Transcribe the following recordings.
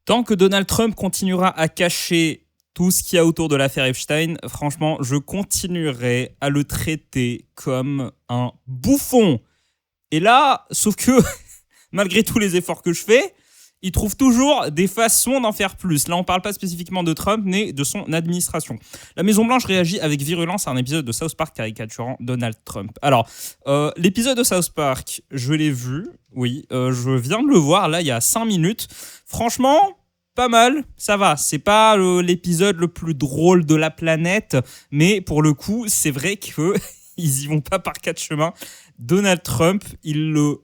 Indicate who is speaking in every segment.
Speaker 1: Tant que Donald Trump continuera à cacher tout ce qu'il y a autour de l'affaire Epstein, franchement, je continuerai à le traiter comme un bouffon. Et là, sauf que, malgré tous les efforts que je fais, il trouve toujours des façons d'en faire plus. Là, on ne parle pas spécifiquement de Trump, mais de son administration. La Maison-Blanche réagit avec virulence à un épisode de South Park caricaturant Donald Trump. Alors, l'épisode de South Park, je l'ai vu, oui, je viens de le voir, là, il y a 5 minutes. Franchement, pas mal, ça va. C'est pas l'épisode le plus drôle de la planète, mais pour le coup, c'est vrai que ils y vont pas par quatre chemins. Donald Trump, il le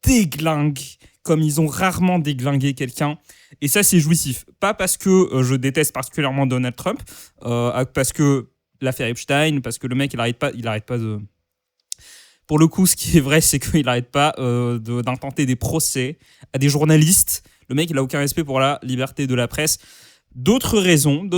Speaker 1: déglingue comme ils ont rarement déglingué quelqu'un. Et ça, c'est jouissif. Pas parce que je déteste particulièrement Donald Trump, parce que l'affaire Epstein, parce que le mec, il arrête pas de... Pour le coup, ce qui est vrai, c'est qu'il n'arrête pas d'intenter des procès à des journalistes. Le mec, il n'a aucun respect pour la liberté de la presse. D'autres raisons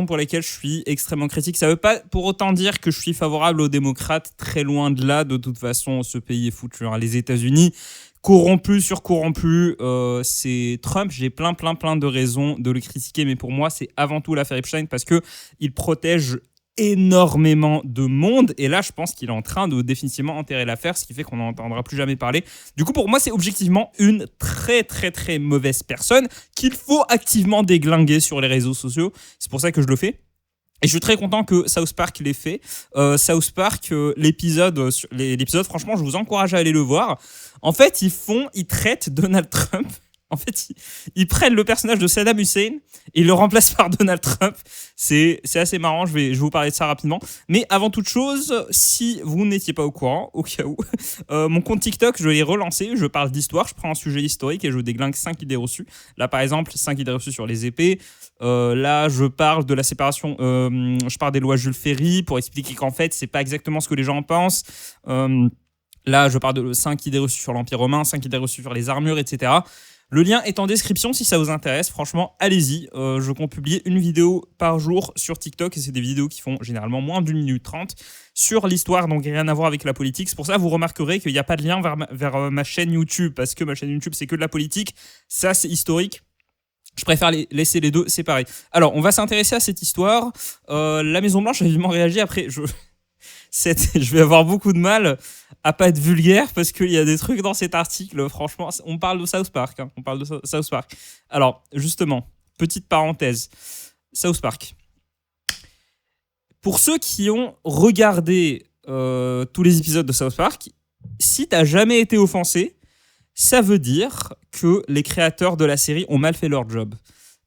Speaker 1: pour lesquelles je suis extrêmement critique. Ça ne veut pas pour autant dire que je suis favorable aux démocrates. Très loin de là. De toute façon, ce pays est foutu. Les États-Unis, corrompu sur corrompu, c'est Trump. J'ai plein de raisons de le critiquer. Mais pour moi, c'est avant tout l'affaire Epstein parce qu'il protège énormément de monde et là je pense qu'il est en train de définitivement enterrer l'affaire, ce qui fait qu'on n'en entendra plus jamais parler. Du coup pour moi c'est objectivement une très mauvaise personne qu'il faut activement déglinguer sur les réseaux sociaux. C'est pour ça que je le fais. Et je suis très content que South Park l'ait fait. South Park, l'épisode, franchement, je vous encourage à aller le voir. En fait, ils traitent Donald Trump. En fait, ils prennent le personnage de Saddam Hussein et ils le remplacent par Donald Trump. C'est assez marrant, je vais vous parler de ça rapidement. Mais avant toute chose, si vous n'étiez pas au courant, au cas où, mon compte TikTok, je l'ai relancé, je parle d'histoire, je prends un sujet historique et je déglingue 5 idées reçues. Là, par exemple, 5 idées reçues sur les épées. Là, je parle de la séparation, je parle des lois Jules Ferry pour expliquer qu'en fait, c'est pas exactement ce que les gens en pensent. Là, je parle de 5 idées reçues sur l'Empire romain, 5 idées reçues sur les armures, etc. Le lien est en description si ça vous intéresse. Franchement, allez-y. Je compte publier une vidéo par jour sur TikTok et c'est des vidéos qui font généralement moins d'1 minute 30 sur l'histoire, donc rien à voir avec la politique. C'est pour ça que vous remarquerez qu'il n'y a pas de lien vers ma chaîne YouTube parce que ma chaîne YouTube, c'est que de la politique. Ça, c'est historique. Je préfère laisser les deux séparés. Alors, on va s'intéresser à cette histoire. La Maison-Blanche a vivement réagi. Après, je vais avoir beaucoup de mal à pas être vulgaire parce qu'il y a des trucs dans cet article. Franchement, on parle de South Park. On parle de South Park. Alors, justement, petite parenthèse. South Park. Pour ceux qui ont regardé tous les épisodes de South Park, si t'as jamais été offensé, ça veut dire que les créateurs de la série ont mal fait leur job.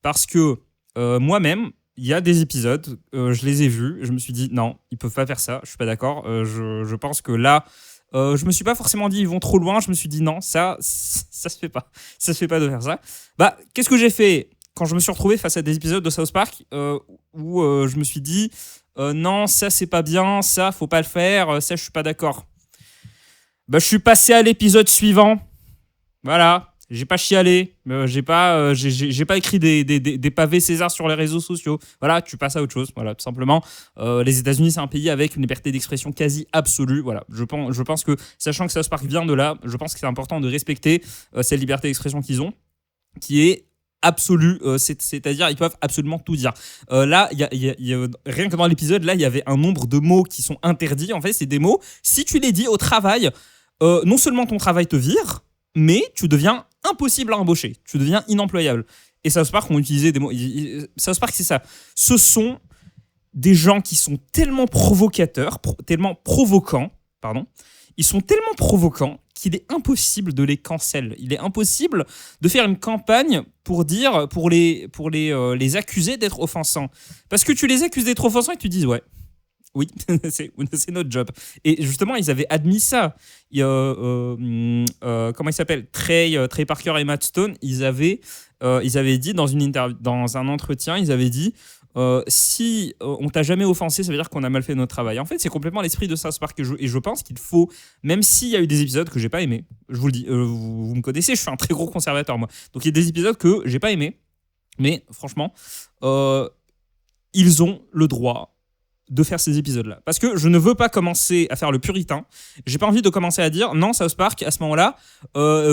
Speaker 1: Parce que moi-même, il y a des épisodes, je les ai vus, je me suis dit non, ils peuvent pas faire ça, je suis pas d'accord. Je pense que là, je me suis pas forcément dit ils vont trop loin, je me suis dit non, ça se fait pas. Ça se fait pas de faire ça. Bah, qu'est-ce que j'ai fait quand je me suis retrouvé face à des épisodes de South Park où je me suis dit non, ça c'est pas bien, ça faut pas le faire, ça je suis pas d'accord. Bah, je suis passé à l'épisode suivant. Voilà, j'ai pas chialé, j'ai pas écrit des pavés César sur les réseaux sociaux. Voilà, tu passes à autre chose. Voilà, tout simplement. Les États-Unis, c'est un pays avec une liberté d'expression quasi absolue. Voilà, je pense que, sachant que South Park vient de là, je pense que c'est important de respecter cette liberté d'expression qu'ils ont, qui est absolue, c'est-à-dire ils peuvent absolument tout dire. Là, rien que dans l'épisode, là, il y avait un nombre de mots qui sont interdits. En fait, c'est des mots, si tu les dis au travail, non seulement ton travail te vire, mais tu deviens impossible à embaucher. Tu deviens inemployable. Et South Park ont utilisé des mots. South Park, c'est ça. Ce sont des gens qui sont tellement provocateurs, tellement provoquants, pardon. Ils sont tellement provoquants qu'il est impossible de les cancel. Il est impossible de faire une campagne pour les accuser d'être offensants. Parce que tu les accuses d'être offensants et tu dis ouais. Oui, c'est notre job. Et justement, ils avaient admis ça. Comment il s'appelle, Trey Parker et Matt Stone, ils avaient dit dans un entretien, ils avaient dit si on t'a jamais offensé, ça veut dire qu'on a mal fait notre travail. En fait, c'est complètement l'esprit de South Park et je pense qu'il faut, même s'il y a eu des épisodes que j'ai pas aimés, je vous le dis, vous me connaissez, je suis un très gros conservateur moi. Donc il y a des épisodes que j'ai pas aimés, mais franchement, ils ont le droit de faire ces épisodes-là. Parce que je ne veux pas commencer à faire le puritain. J'ai pas envie de commencer à dire non, South Park, à ce moment-là,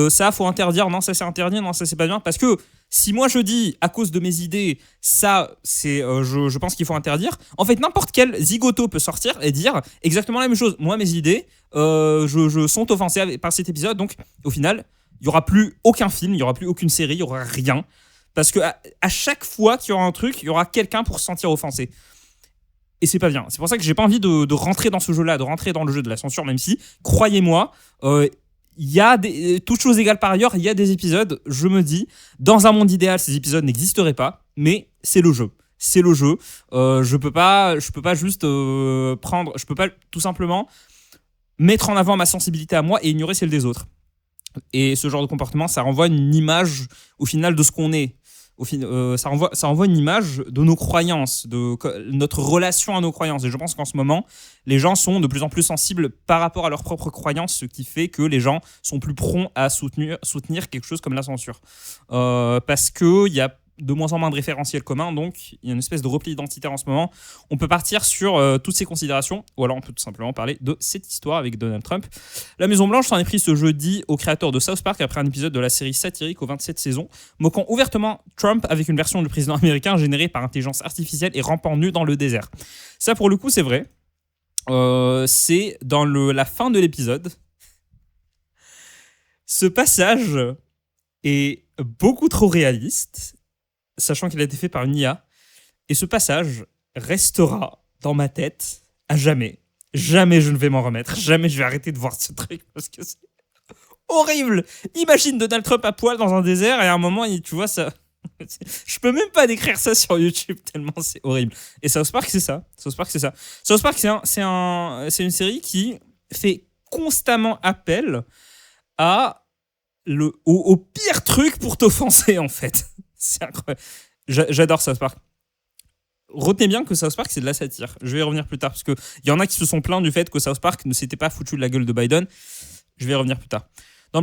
Speaker 1: ça, faut interdire, non, ça c'est interdit, non, ça c'est pas bien. Parce que si moi je dis, à cause de mes idées, ça, c'est, je pense qu'il faut interdire, en fait, n'importe quel zigoto peut sortir et dire exactement la même chose. Moi, mes idées, je sont offensées par cet épisode, donc au final, il n'y aura plus aucun film, il n'y aura plus aucune série, il n'y aura rien. Parce que à chaque fois qu'il y aura un truc, il y aura quelqu'un pour se sentir offensé. Et c'est pas bien. C'est pour ça que j'ai pas envie de rentrer dans ce jeu-là, de rentrer dans le jeu de la censure, même si, croyez-moi, il y a toutes choses égales par ailleurs, il y a des épisodes, je me dis, dans un monde idéal, ces épisodes n'existeraient pas, mais c'est le jeu. C'est le jeu. Je peux pas juste prendre, je peux pas tout simplement mettre en avant ma sensibilité à moi et ignorer celle des autres. Et ce genre de comportement, ça renvoie une image au final de ce qu'on est. Ça renvoie une image de nos croyances, de notre relation à nos croyances. Et je pense qu'en ce moment, les gens sont de plus en plus sensibles par rapport à leurs propres croyances, ce qui fait que les gens sont plus prompts à soutenir quelque chose comme la censure. Parce qu'il y a de moins en moins de référentiels communs, donc il y a une espèce de repli identitaire en ce moment. On peut partir sur toutes ces considérations, ou alors on peut tout simplement parler de cette histoire avec Donald Trump. La Maison-Blanche s'en est pris ce jeudi au créateur de South Park après un épisode de la série satirique aux 27 saisons, moquant ouvertement Trump avec une version du président américain générée par intelligence artificielle et rampant nu dans le désert. Ça, pour le coup, c'est vrai. C'est dans la fin de l'épisode. Ce passage est beaucoup trop réaliste, sachant qu'il a été fait par une IA. Et ce passage restera dans ma tête à jamais. Jamais je ne vais m'en remettre. Jamais je vais arrêter de voir ce truc parce que c'est horrible. Imagine Donald Trump à poil dans un désert et à un moment, tu vois ça. Je peux même pas décrire ça sur YouTube tellement c'est horrible. Et South Park, c'est ça. South Park, c'est une série qui fait constamment appel au pire truc pour t'offenser en fait. C'est incroyable. J'adore South Park. Retenez bien que South Park, c'est de la satire. Je vais y revenir plus tard, parce qu'il y en a qui se sont plaints du fait que South Park ne s'était pas foutu de la gueule de Biden. Je vais y revenir plus tard. Dans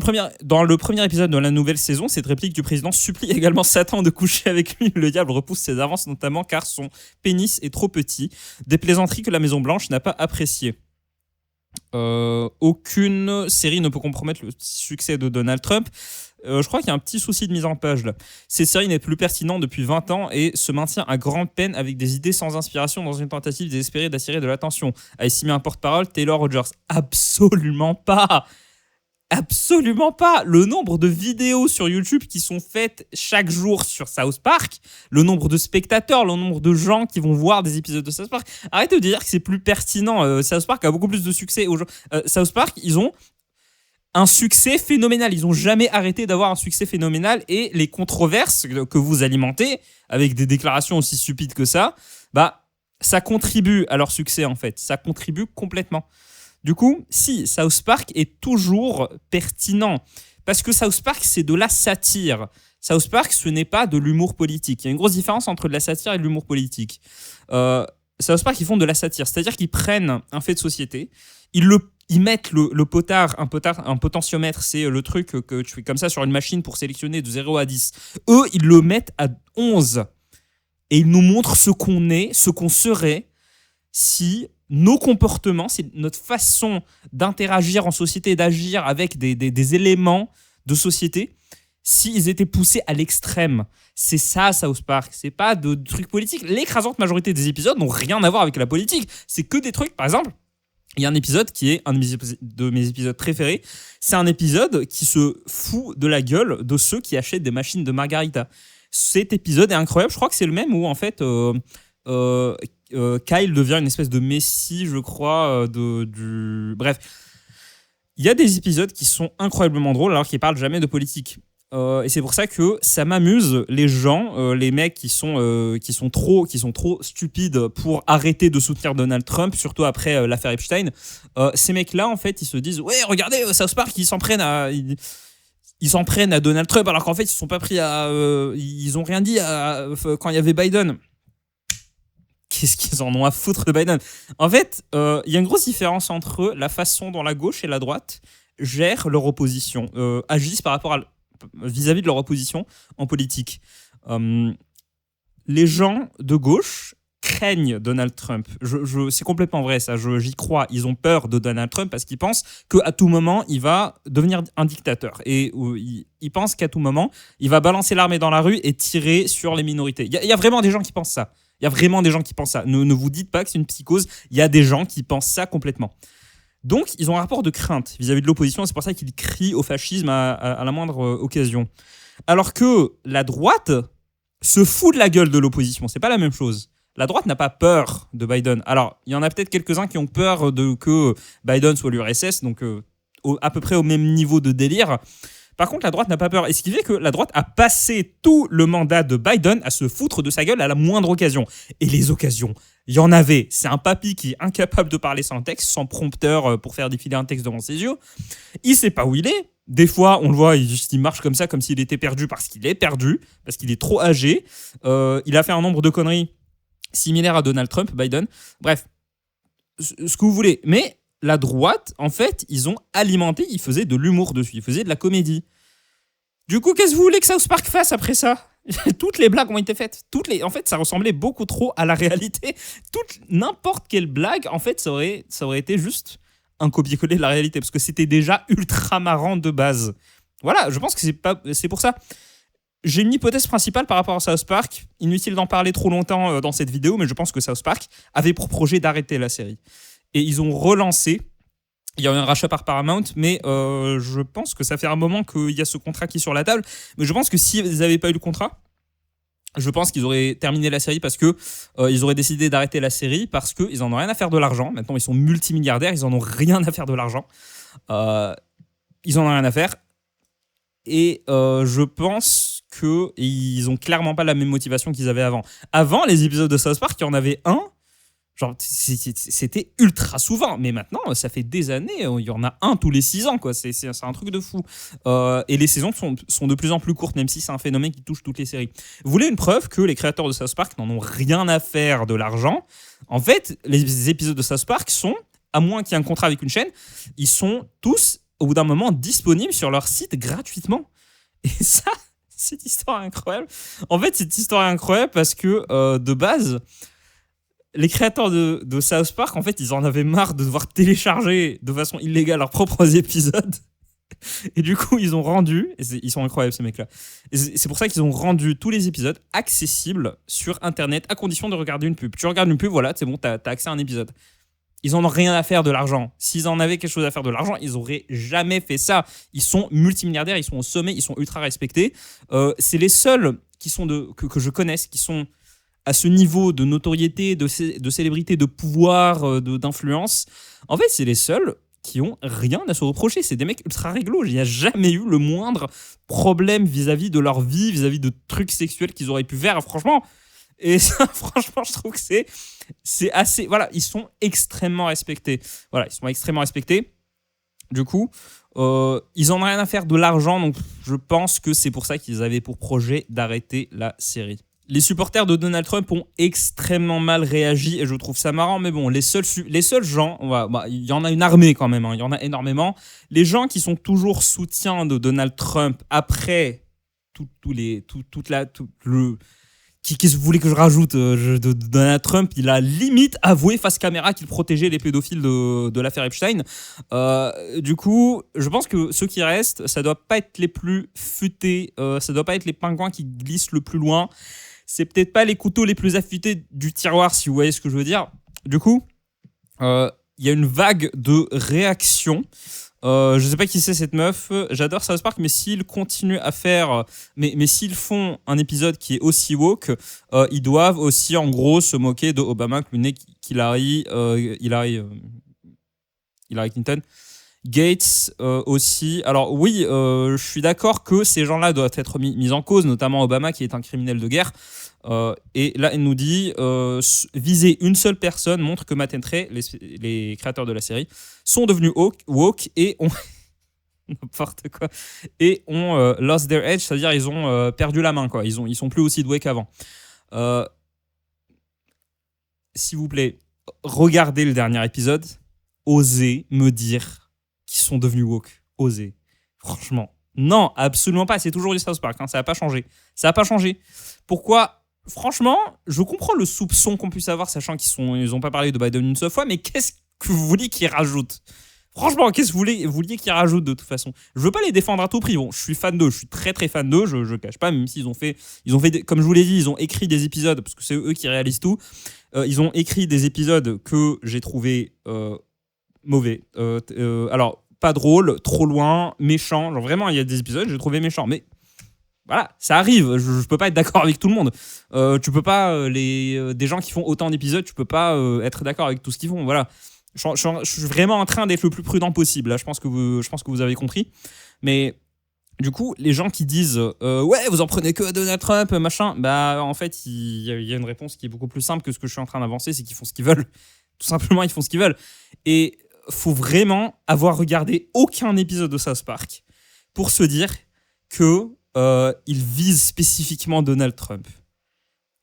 Speaker 1: le premier épisode de la nouvelle saison, cette réplique du président supplie également Satan de coucher avec lui. Le diable repousse ses avances, notamment car son pénis est trop petit. Des plaisanteries que la Maison-Blanche n'a pas appréciées. Aucune série ne peut compromettre le succès de Donald Trump. Je crois qu'il y a un petit souci de mise en page là. Cette série n'est plus pertinente depuis 20 ans et se maintient à grande peine avec des idées sans inspiration dans une tentative désespérée d'attirer de l'attention. A estimé un porte-parole, Taylor Rogers. Absolument pas. Absolument pas. Le nombre de vidéos sur YouTube qui sont faites chaque jour sur South Park, le nombre de spectateurs, le nombre de gens qui vont voir des épisodes de South Park. Arrêtez de dire que c'est plus pertinent. South Park a beaucoup plus de succès. South Park, ils ont un succès phénoménal. Ils n'ont jamais arrêté d'avoir un succès phénoménal et les controverses que vous alimentez avec des déclarations aussi stupides que ça, ça contribue à leur succès en fait. Ça contribue complètement. Du coup, si, South Park est toujours pertinent parce que South Park, c'est de la satire. South Park, ce n'est pas de l'humour politique. Il y a une grosse différence entre de la satire et de l'humour politique. South Park, ils font de la satire, c'est-à-dire qu'ils prennent un fait de société, ils mettent le potard, un potentiomètre, c'est le truc que tu fais comme ça sur une machine pour sélectionner de 0 à 10. Eux, ils le mettent à 11. Et ils nous montrent ce qu'on est, ce qu'on serait si nos comportements, c'est notre façon d'interagir en société, d'agir avec des éléments de société, s'ils étaient poussés à l'extrême. C'est ça, South Park. C'est pas de trucs politiques. L'écrasante majorité des épisodes n'ont rien à voir avec la politique. C'est que des trucs, par exemple, il y a un épisode qui est un de mes épisodes préférés. C'est un épisode qui se fout de la gueule de ceux qui achètent des machines de margarita. Cet épisode est incroyable. Je crois que c'est le même où, en fait, Kyle devient une espèce de messie, je crois, Bref. Il y a des épisodes qui sont incroyablement drôles alors qu'ils parlent jamais de politique. Et c'est pour ça que ça m'amuse les gens, les mecs qui sont trop stupides pour arrêter de soutenir Donald Trump, surtout après l'affaire Epstein. Ces mecs-là, en fait, ils se disent ouais, regardez South Park, ils s'en prennent à Donald Trump alors qu'en fait ils sont pas pris ils ont rien dit quand il y avait Biden. Qu'est-ce qu'ils en ont à foutre de Biden? En fait, il y a une grosse différence entre la façon dont la gauche et la droite gèrent leur opposition, agissent vis-à-vis de leur opposition en politique. Les gens de gauche craignent Donald Trump. C'est complètement vrai, ça. J'y crois. Ils ont peur de Donald Trump parce qu'ils pensent qu'à tout moment, il va devenir un dictateur. Et ils pensent qu'à tout moment, il va balancer l'armée dans la rue et tirer sur les minorités. Il y a vraiment des gens qui pensent ça. Il y a vraiment des gens qui pensent ça. Ne vous dites pas que c'est une psychose. Il y a des gens qui pensent ça complètement. Donc, ils ont un rapport de crainte vis-à-vis de l'opposition. C'est pour ça qu'ils crient au fascisme à la moindre occasion. Alors que la droite se fout de la gueule de l'opposition. C'est pas la même chose. La droite n'a pas peur de Biden. Alors, il y en a peut-être quelques-uns qui ont peur que Biden soit l'URSS, donc à peu près au même niveau de délire. Par contre, la droite n'a pas peur. Et ce qui fait que la droite a passé tout le mandat de Biden à se foutre de sa gueule à la moindre occasion. Et les occasions, il y en avait. C'est un papy qui est incapable de parler sans texte, sans prompteur pour faire défiler un texte devant ses yeux. Il sait pas où il est. Des fois, on le voit, il marche comme ça, comme s'il était perdu parce qu'il est perdu, parce qu'il est trop âgé. Il a fait un nombre de conneries similaires à Donald Trump, Biden. Bref, ce que vous voulez. Mais la droite, en fait, ils ont alimenté, ils faisaient de l'humour dessus, ils faisaient de la comédie. Du coup, qu'est-ce que vous voulez que South Park fasse après ça ? Toutes les blagues ont été faites. En fait, ça ressemblait beaucoup trop à la réalité. N'importe quelle blague, en fait, ça aurait été juste un copier-coller de la réalité, parce que c'était déjà ultra marrant de base. Voilà, je pense que c'est pour ça. J'ai une hypothèse principale par rapport à South Park. Inutile d'en parler trop longtemps dans cette vidéo, mais je pense que South Park avait pour projet d'arrêter la série. Et ils ont relancé. Il y a eu un rachat par Paramount, mais je pense que ça fait un moment qu'il y a ce contrat qui est sur la table. Mais je pense que s'ils n'avaient pas eu le contrat, je pense qu'ils auraient terminé la série parce que ils auraient décidé d'arrêter la série parce qu'ils en ont rien à faire de l'argent. Maintenant, ils sont multimilliardaires, ils en ont rien à faire de l'argent. Ils en ont rien à faire. Et je pense qu'ils ont clairement pas la même motivation qu'ils avaient avant. Avant, les épisodes de South Park, il y en avait un. Genre, c'était ultra souvent, mais maintenant, ça fait des années, il y en a un tous les 6 ans, quoi. C'est un truc de fou. Et les saisons sont de plus en plus courtes, même si c'est un phénomène qui touche toutes les séries. Vous voulez une preuve que les créateurs de South Park n'en ont rien à faire de l'argent ? En fait, les épisodes de South Park sont, à moins qu'il y ait un contrat avec une chaîne, ils sont tous, au bout d'un moment, disponibles sur leur site gratuitement. Et ça, cette histoire est incroyable. En fait, cette histoire est incroyable parce que, de base, les créateurs de South Park, en fait, ils en avaient marre de devoir télécharger de façon illégale leurs propres épisodes. Et du coup, ils ont rendu, ils sont incroyables ces mecs-là, et c'est pour ça qu'ils ont rendu tous les épisodes accessibles sur Internet à condition de regarder une pub. Tu regardes une pub, voilà, c'est bon, t'as accès à un épisode. Ils en ont rien à faire de l'argent. S'ils en avaient quelque chose à faire de l'argent, ils auraient jamais fait ça. Ils sont multimilliardaires, ils sont au sommet, ils sont ultra respectés. C'est les seuls qui sont que je connaisse, qui sont à ce niveau de notoriété, de célébrité, de pouvoir, d'influence. En fait, c'est les seuls qui ont rien à se reprocher. C'est des mecs ultra réglo. Il n'y a jamais eu le moindre problème vis-à-vis de leur vie, vis-à-vis de trucs sexuels qu'ils auraient pu faire, franchement. Et ça, franchement, je trouve que c'est assez... Voilà, ils sont extrêmement respectés. Voilà, ils sont extrêmement respectés. Du coup, ils en ont rien à faire de l'argent, donc je pense que c'est pour ça qu'ils avaient pour projet d'arrêter la série. Les supporters de Donald Trump ont extrêmement mal réagi et je trouve ça marrant, mais bon, les seuls gens, il y en a une armée quand même, il y en a énormément. Les gens qui sont toujours soutiens de Donald Trump après Qu'est-ce que vous voulez que je rajoute de Donald Trump, il a limite avoué face caméra qu'il protégeait les pédophiles de l'affaire Epstein. Du coup, je pense que ceux qui restent, ça doit pas être les plus futés, ça doit pas être les pingouins qui glissent le plus loin. C'est peut-être pas les couteaux les plus affûtés du tiroir, si vous voyez ce que je veux dire. Du coup, il y a une vague de réactions. Je sais pas qui c'est cette meuf. J'adore South Park, mais s'ils continuent à faire, mais s'ils font un épisode qui est aussi woke, ils doivent aussi en gros se moquer de Obama, Clooney, Hillary Clinton, Gates aussi. Alors oui, je suis d'accord que ces gens-là doivent être mis en cause, notamment Obama qui est un criminel de guerre. Et là, elle nous dit viser une seule personne montre que Matt et Trey, les créateurs de la série, sont devenus woke et ont n'importe quoi et ont lost their edge, c'est-à-dire ils ont perdu la main, quoi. Ils sont plus aussi doués qu'avant. S'il vous plaît, regardez le dernier épisode. Osez me dire qu'ils sont devenus woke. Osez. Franchement. Non, absolument pas. C'est toujours du South Park. Ça n'a pas changé. Ça n'a pas changé. Pourquoi franchement, je comprends le soupçon qu'on puisse avoir, sachant ils ont pas parlé de Biden une seule fois, mais qu'est-ce que vous voulez qu'ils rajoutent? Franchement, qu'est-ce que vous vouliez qu'ils rajoutent de toute façon? Je veux pas les défendre à tout prix. Bon, je suis fan d'eux, je suis très très fan d'eux, je cache pas, même s'ils ont fait comme je vous l'ai dit, ils ont écrit des épisodes, parce que c'est eux qui réalisent tout. Ils ont écrit des épisodes que j'ai trouvé mauvais. Alors, pas drôle, trop loin, méchant. Genre vraiment, il y a des épisodes que j'ai trouvé méchants, mais voilà, ça arrive. Je peux pas être d'accord avec tout le monde. Tu peux pas des gens qui font autant d'épisodes, tu peux pas être d'accord avec tout ce qu'ils font. Voilà. Je suis vraiment en train d'être le plus prudent possible. Là, je pense que vous avez compris. Mais du coup, les gens qui disent ouais, vous en prenez que à Donald Trump, machin, bah en fait, il y a une réponse qui est beaucoup plus simple que ce que je suis en train d'avancer, c'est qu'ils font ce qu'ils veulent. Tout simplement, ils font ce qu'ils veulent. Et faut vraiment avoir regardé aucun épisode de South Park pour se dire que ils visent spécifiquement Donald Trump.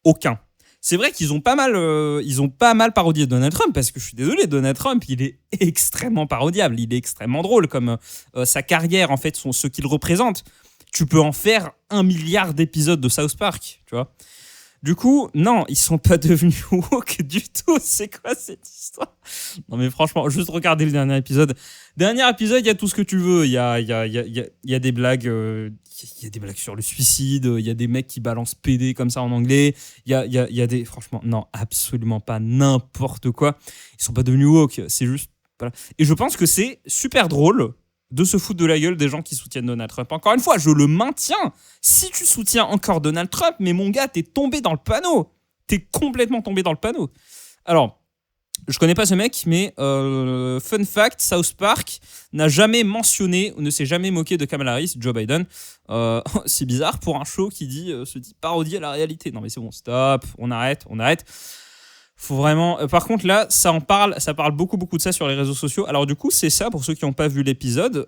Speaker 1: Aucun. C'est vrai qu'ils ont pas mal parodié Donald Trump, parce que je suis désolé, Donald Trump, il est extrêmement parodiable, il est extrêmement drôle, comme sa carrière, en fait, ce qu'il représente. Tu peux en faire 1 milliard d'épisodes de South Park, tu vois. Du coup, non, ils sont pas devenus woke du tout. C'est quoi cette histoire? Non mais franchement, juste regardez le dernier épisode. Dernier épisode, il y a tout ce que tu veux. Il y a des blagues, il y a des blagues sur le suicide. Il y a des mecs qui balancent PD comme ça en anglais. Il y a des, franchement, non, absolument pas n'importe quoi. Ils sont pas devenus woke. C'est juste, voilà. Et je pense que c'est super drôle de se foutre de la gueule des gens qui soutiennent Donald Trump. Encore une fois, je le maintiens. Si tu soutiens encore Donald Trump, mais mon gars, t'es tombé dans le panneau. T'es complètement tombé dans le panneau. Alors, je connais pas ce mec, mais fun fact, South Park n'a jamais mentionné ou ne s'est jamais moqué de Kamala Harris, Joe Biden. C'est bizarre pour un show qui se dit parodier la réalité. Non mais c'est bon, stop, on arrête. Faut vraiment. Par contre, là, ça parle beaucoup de ça sur les réseaux sociaux. Alors, du coup, c'est ça, pour ceux qui n'ont pas vu l'épisode,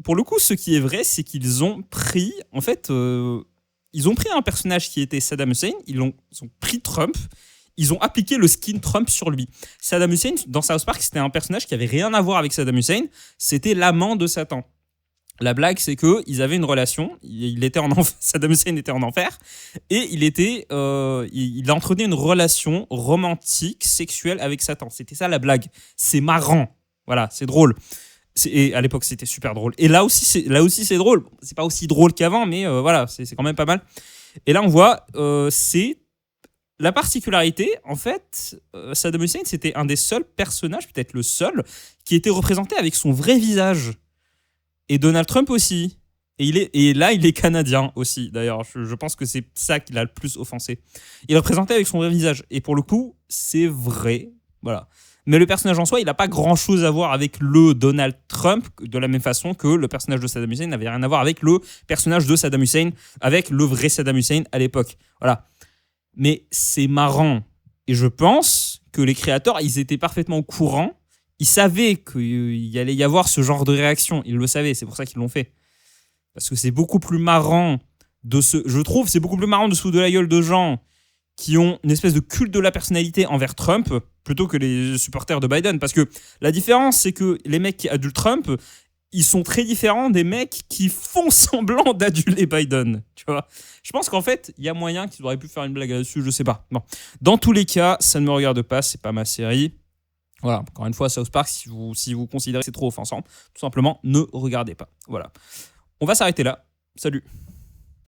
Speaker 1: pour le coup, ce qui est vrai, c'est qu'ils ont pris, en fait, ils ont pris un personnage qui était Saddam Hussein, ils ont pris Trump, ils ont appliqué le skin Trump sur lui. Saddam Hussein, dans South Park, c'était un personnage qui avait rien à voir avec Saddam Hussein, c'était l'amant de Satan. La blague, c'est qu'ils avaient une relation. Saddam Hussein était en enfer et il entretenait une relation romantique, sexuelle avec Satan. C'était ça la blague. C'est marrant. Voilà, c'est drôle. Et à l'époque, c'était super drôle. Et là aussi, c'est drôle. C'est pas aussi drôle qu'avant, mais voilà, c'est quand même pas mal. Et là, on voit, c'est la particularité. En fait, Saddam Hussein, c'était un des seuls personnages, peut-être le seul, qui était représenté avec son vrai visage. Et Donald Trump aussi. Et là, il est canadien aussi, d'ailleurs. Je pense que c'est ça qui l'a le plus offensé. Il est représenté avec son vrai visage. Et pour le coup, c'est vrai. Voilà. Mais le personnage en soi, il n'a pas grand-chose à voir avec le Donald Trump, de la même façon que le personnage de Saddam Hussein n'avait rien à voir avec le personnage de Saddam Hussein, avec le vrai Saddam Hussein à l'époque. Voilà. Mais c'est marrant. Et je pense que les créateurs, ils étaient parfaitement au courant. Ils savaient qu'il allait y avoir ce genre de réaction. Ils le savaient, c'est pour ça qu'ils l'ont fait. Parce que c'est beaucoup plus marrant c'est beaucoup plus marrant de se foutre de la gueule de gens qui ont une espèce de culte de la personnalité envers Trump plutôt que les supporters de Biden. Parce que la différence, c'est que les mecs qui adulent Trump, ils sont très différents des mecs qui font semblant d'aduler Biden. Tu vois ? Je pense qu'en fait, il y a moyen qu'ils auraient pu faire une blague là-dessus, je sais pas. Bon. Dans tous les cas, ça ne me regarde pas, c'est pas ma série. Voilà, encore une fois, South Park, si vous considérez que c'est trop offensant, tout simplement, ne regardez pas. Voilà. On va s'arrêter là. Salut.